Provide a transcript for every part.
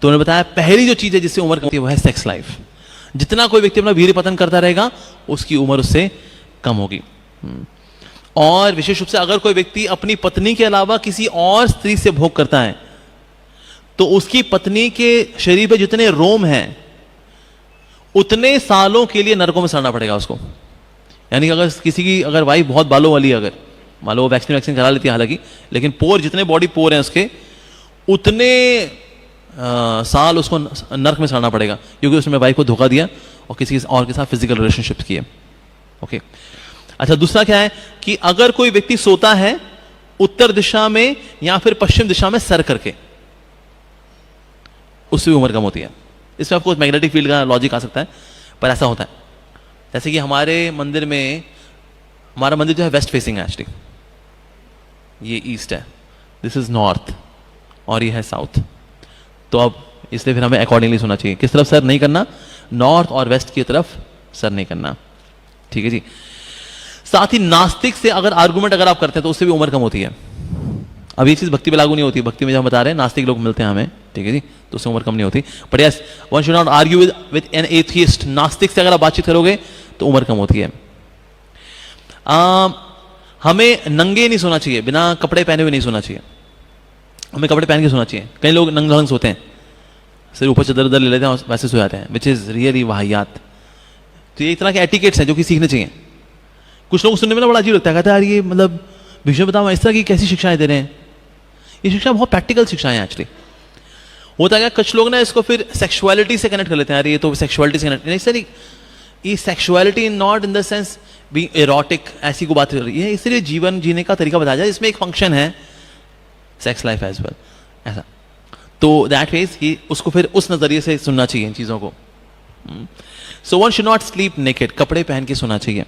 तो उन्होंने बताया पहली जो चीज है जिससे उम्र कम होती है वो है सेक्स लाइफ। जितना कोई व्यक्ति अपना वीर्य पतन करता रहेगा उसकी उम्र उससे कम होगी। और विशेष रूप से अगर कोई व्यक्ति अपनी पत्नी के अलावा किसी और स्त्री से भोग करता है तो उसकी पत्नी के शरीर पे जितने रोम हैं उतने सालों के लिए नरकों में सड़ना पड़ेगा उसको। यानी कि अगर किसी की अगर वाइफ बहुत बालों वाली है, अगर मान लो वो वैक्सीन करा लेती है हालांकि, लेकिन पोर जितने बॉडी पोर हैं उसके उतने साल उसको नर्क में सड़ना पड़ेगा क्योंकि उसने वाइफ को धोखा दिया और किसी और के साथ फिजिकल रिलेशनशिप किए। ओके, अच्छा दूसरा क्या है कि अगर कोई व्यक्ति सोता है उत्तर दिशा में या फिर पश्चिम दिशा में सर करके, उससे भी उम्र कम होती है। इसमें आपको मैग्नेटिक फील्ड का लॉजिक आ सकता है, पर ऐसा होता है। जैसे कि हमारे मंदिर में, हमारा मंदिर जो है वेस्ट फेसिंग है एक्चुअली, ये ईस्ट है, दिस इज नॉर्थ और ये है साउथ। तो अब इसलिए फिर हमें अकॉर्डिंगली सोना चाहिए। किस तरफ सर नहीं करना? नॉर्थ और वेस्ट की तरफ सर नहीं करना। ठीक है जी। साथ ही नास्तिक से अगर आर्गुमेंट अगर आप करते हैं तो उससे भी उम्र कम होती है। अब ये चीज भक्ति में लागू नहीं होती। भक्ति में जब हम बता रहे हैं नास्तिक लोग मिलते हैं हमें, ठीक है जी, तो उससे उम्र कम नहीं होती। But yes, one should not argue with an atheist. नास्तिक से अगर आप बातचीत करोगे तो उम्र कम होती है। हमें नंगे नहीं सोना चाहिए, बिना कपड़े पहने हुए नहीं सोना चाहिए, हमें कपड़े पहन के सोना चाहिए। कई लोग नंगे सोते हैं, सिर्फ ऊपर चदर ले लेते हैं और वैसे सो जाते हैं, विच इज रियली वाहियात। तो ये एक तरह के एटिकेट्स हैं जो कि सीखने चाहिए। कुछ लोग सुनने में बड़ा अजीब लगता है, कहते हैं यार ये मतलब भीष्म पितामह इस तरह की कैसी शिक्षाएं दे रहे हैं। ये शिक्षा बहुत प्रैक्टिकल शिक्षाएं हैं एक्चुअली। होता है कुछ लोग ना इसको फिर सेक्सुअलिटी से कनेक्ट कर लेते हैं, यार ये तो सेक्सुअलिटी से कनेक्ट नहीं सर, ये sexuality not in the sense be erotic, ऐसी को बात कर रही है। इसलिए जीवन जीने का तरीका बताया जाए, इसमें एक फंक्शन है सेक्स लाइफ एज वेल, ऐसा। तो दैट मीन्स कि उसको फिर उस नजरिए से सुनना चाहिए इन चीजों को। So one should not sleep naked, कपड़े पहन के सोना चाहिए।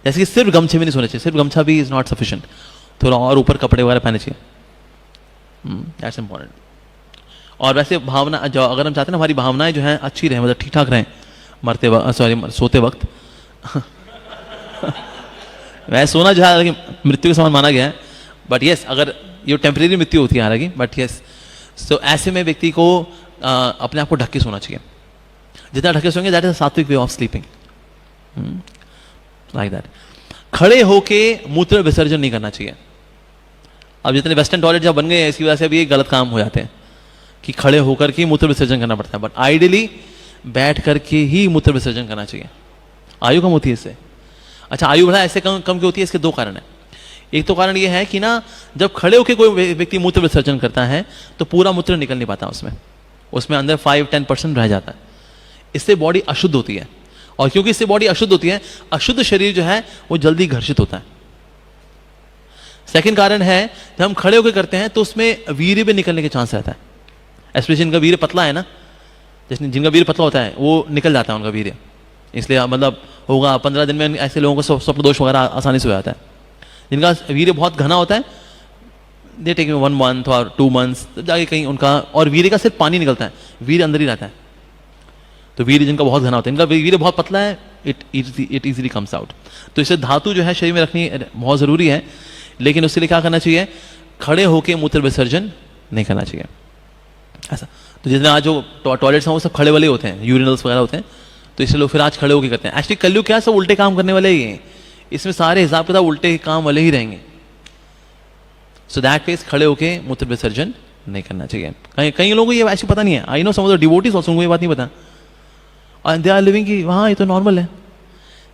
जैसे कि सिर्फ गमछे में नहीं सोना चाहिए, सिर्फ गमछा भी इज नॉट सफिशिएंट, थोड़ा और ऊपर कपड़े वगैरह पहने चाहिए। That's important. और वैसे भावना जो अगर हम चाहते हैं ना हमारी भावनाएं जो हैं अच्छी रहें, मतलब ठीक ठाक रहें मरते वक्त, सॉरी सोते वक्त वैसे सोना जो है हालांकि मृत्यु के समान माना गया है, बट यस अगर ये टेम्परेरी मृत्यु होती है हालांकि, बट यस सो ऐसे में व्यक्ति को अपने आप को ढक के सोना चाहिए। जितना ढके सोएंगे दैट इज सात्विक way of sleeping, like that. खड़े होके मूत्र विसर्जन नहीं करना चाहिए। अब जितने वेस्टर्न टॉयलेट जब बन गए हैं इसकी वजह से अभी ये गलत काम हो जाते हैं कि खड़े होकर के मूत्र विसर्जन करना पड़ता है, बट आइडियली बैठ करके ही मूत्र विसर्जन करना चाहिए। आयु कम होती है इससे। अच्छा, आयु बढ़ा ऐसे कम क्यों होती है? इसके दो कारण है। एक तो कारण ये है कि ना जब खड़े होकर कोई व्यक्ति मूत्र विसर्जन करता है तो पूरा मूत्र निकल नहीं पाता, उसमें अंदर 5-10% रह जाता है। इससे बॉडी अशुद्ध होती है, और क्योंकि इससे बॉडी अशुद्ध होती है, अशुद्ध शरीर जो है वो जल्दी घर्षित होता है। सेकंड कारण है जब हम खड़े होकर करते हैं तो उसमें वीर्य भी निकलने के चांस रहता है, स्पेशली जिनका वीर्य पतला है ना, जिनका वीर्य पतला होता है वो निकल जाता है उनका वीर्य। इसलिए मतलब होगा 15 दिन में ऐसे लोगों को स्वप्न दोष वगैरह आसानी से हो जाता है। जिनका वीर्य बहुत घना होता है दे टेक 1 month और 2 months जाके कहीं उनका, और वीर्य का सिर्फ पानी निकलता है, वीर्य अंदर ही रहता है। तो वीर्य जिनका बहुत घना होता है, इनका वीर्य बहुत पतला है, इट इजीली कम्स आउट। तो इससे धातु जो है शरीर में रखनी बहुत जरूरी है, लेकिन उसके लिए क्या करना चाहिए? खड़े होकर मूत्र विसर्जन नहीं करना चाहिए ऐसा। तो जितने आज जो टॉयलेट्स हैं वो सब खड़े वाले होते हैं, यूरिनल्स वगैरह होते हैं, तो इसलिए लोग फिर आज खड़े होकर करते हैं। एक्चुअली कलयुग क्या सब उल्टे काम करने वाले ही हैं, इसमें सारे हिसाब किताब उल्टे काम वाले ही रहेंगे। सो दैट मींस खड़े होकर मूत्र विसर्जन नहीं करना चाहिए। कई लोगों को ये ऐसे पता नहीं है, I know some of the devotees also, उनको ये बात नहीं पता, और दे आर लिविंग कि वहाँ ये तो नॉर्मल है।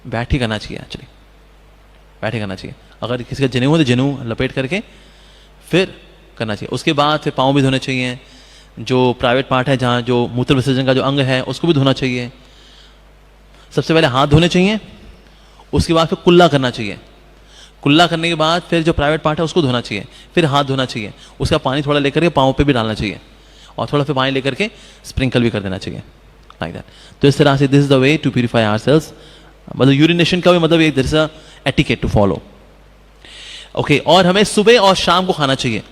बैठ ही करना चाहिए एक्चुअली, बैठ ही करना चाहिए। अगर किसी का जनेऊ है तो जनेऊ लपेट करके फिर करना चाहिए। उसके बाद फिर पाँव भी धोने चाहिए, जो प्राइवेट पार्ट है जहाँ जो मूत्र विसर्जन का जो अंग है उसको भी धोना चाहिए। सबसे पहले हाथ धोने चाहिए, उसके बाद फिर कुल्ला करना चाहिए। कुल्ला करने के बाद फिर जो प्राइवेट पार्ट है उसको धोना चाहिए, फिर हाथ धोना चाहिए। उसका पानी थोड़ा लेकर के पाँव पे भी डालना चाहिए, और थोड़ा फिर पानी लेकर के स्प्रिंकल भी कर देना चाहिए, लाइक दैट। तो इस तरह से this is the way to purify ourselves. मतलब यूरिनेशन का भी मतलब एक there is a etiquette to follow. Okay, और हमें सुबह और शाम को खाना चाहिए।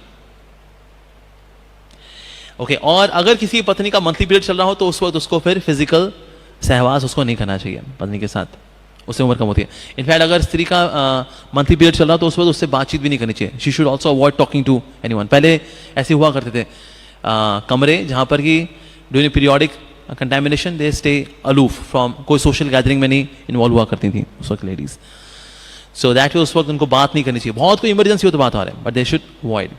ओके, और अगर किसी पत्नी का मंथली पीरियड चल रहा हो तो उस वक्त उसको फिर फिजिकल सहवास उसको नहीं करना चाहिए पत्नी के साथ, उससे उम्र कम होती है। इनफैक्ट अगर स्त्री का मंथली पीरियड चल रहा हो तो उस वक्त उससे बातचीत भी नहीं करनी चाहिए। She should also avoid talking to anyone. पहले ऐसे हुआ करते थे, कमरे जहाँ पर कि during periodic contamination they stay aloof from, कोई सोशल गैदरिंग में नहीं इन्वॉल्व हुआ करती थी उस वक्त लेडीज़. सो दैट उस वक्त उनको बात नहीं करनी चाहिए. बहुत कोई इमरजेंसी हो तो बात आ रहा है, बट दे शुड अवॉइड.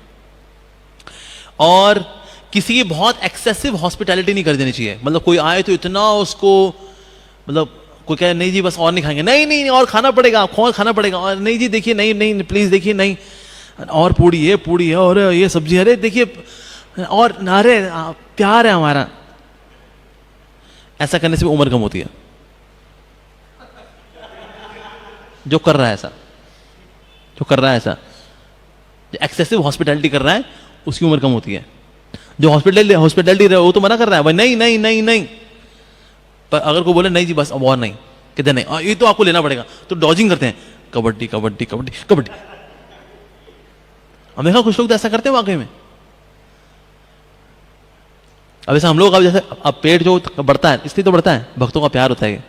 और किसी की बहुत एक्सेसिव हॉस्पिटैलिटी नहीं कर देनी चाहिए. मतलब कोई आए तो इतना उसको, मतलब कोई कहे नहीं जी बस और नहीं खाएंगे, नहीं नहीं और खाना पड़ेगा, और खाना पड़ेगा, और नहीं जी देखिए नहीं नहीं प्लीज़ देखिए नहीं, और पूड़ी है और ये सब्जी, अरे देखिए और अरे प्यार है हमारा. ऐसा करने से भी उम्र कम होती है. जो कर रहा है ऐसा, जो कर रहा है ऐसा, जो एक्सेसिव हॉस्पिटैलिटी कर रहा है उसकी उम्र कम होती है. जो हॉस्पिटैलिटी वो तो मना कर रहा है भाई नहीं नहीं नहीं नहीं, पर अगर कोई बोले नहीं जी बस अब और नहीं, कहते नहीं ये तो आपको लेना पड़ेगा, तो डॉजिंग करते हैं, कबड्डी कबड्डी कबड्डी कबड्डी. हम देखा कुछ लोग तो ऐसा करते हैं वाकई में. अब ऐसा हम लोग अब जैसे अब पेट जो बढ़ता है इसलिए तो बढ़ता है, भक्तों का प्यार होता है.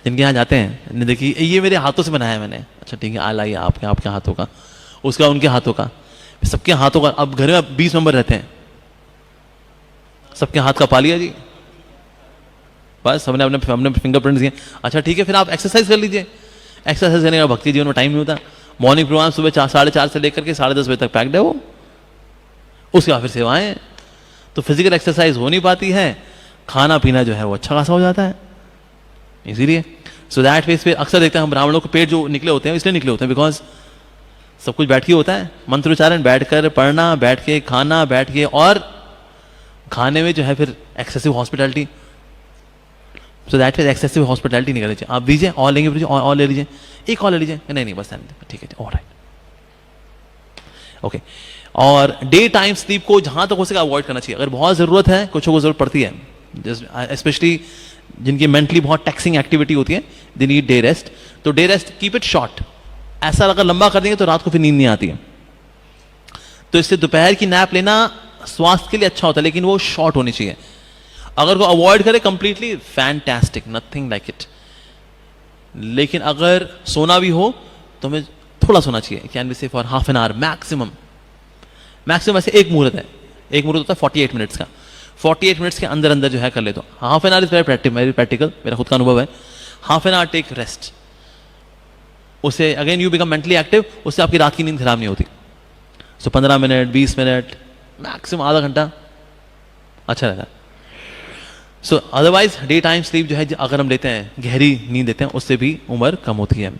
जिनके यहाँ जाते हैं देखिए ये मेरे हाथों से बनाया है मैंने, अच्छा ठीक है आ लाइए आपके हाथों का, उसका उनके हाथों का, सबके हाथों का. अब घर में 20 मेंबर रहते हैं, सबके हाथ का पा लिया जी, बस हमने अपने फिंगरप्रिंट्स दिए. अच्छा ठीक है फिर आप एक्सरसाइज कर लीजिए. एक्सरसाइज करने का भक्ति जीवन में टाइम नहीं होता. मॉर्निंग प्रोग्राम सुबह 4:30 से लेकर के 10:30 बजे तक पैक्ड है वो, उसके बाद फिर सेवाएं, तो फिजिकल एक्सरसाइज हो नहीं पाती है. खाना पीना जो है वो अच्छा खासा हो जाता है. इसीलिए सो दैट वे अक्सर देखते हैं हम ब्राह्मणों को पेट जो निकले होते हैं इसलिए निकले होते हैं बिकॉज सब कुछ बैठ के होता है. मंत्रोच्चारण बैठ कर पढ़ना, बैठ के खाना, बैठ के, और खाने में जो है फिर excessive hospitality. So that is excessive hospitality नहीं करनी चाहिए. आप दीजिए और लेंगे और ले लीजिए, एक और ले लीजिए, नहीं बस ठीक है ऑल राइट ओके. और डे टाइम स्लीप को जहां तक हो सके अवॉइड करना चाहिए. अगर बहुत जरूरत है, कुछ को जरूरत पड़ती है, स्पेशली जिनकी मेंटली बहुत टैक्सिंग एक्टिविटी होती है, दे नीड डे रेस्ट. तो day rest keep it short. ऐसा अगर लंबा कर देंगे तो रात को फिर नींद नहीं आती है. तो इससे दोपहर की नैप लेना स्वास्थ्य के लिए अच्छा होता है, लेकिन वो शॉर्ट होनी चाहिए. अगर वो अवॉइड करे completely fantastic, nothing like it. लेकिन अगर सोना भी हो तो हमें थोड़ा सोना चाहिए. कैन बी से for half an our maximum. Maximum ऐसे एक मुहूर्त है, एक मुहूर्त होता है 48 मिनट्स का. 48 मिनट्स के अंदर अंदर जो है कर ले. तो half an hour is very practical, मेरा खुद का अनुभव है. Half an hour take rest, उससे again you become mentally active, उससे आपकी रात की नींद खराब नहीं होती. सो 15 मिनट 20 मिनट मैक्सिमम आधा घंटा अच्छा रहता है. सो अदरवाइज डे टाइम स्लीप जो है अगर हम लेते हैं, गहरी नींद लेते हैं, उससे भी उम्र कम होती है.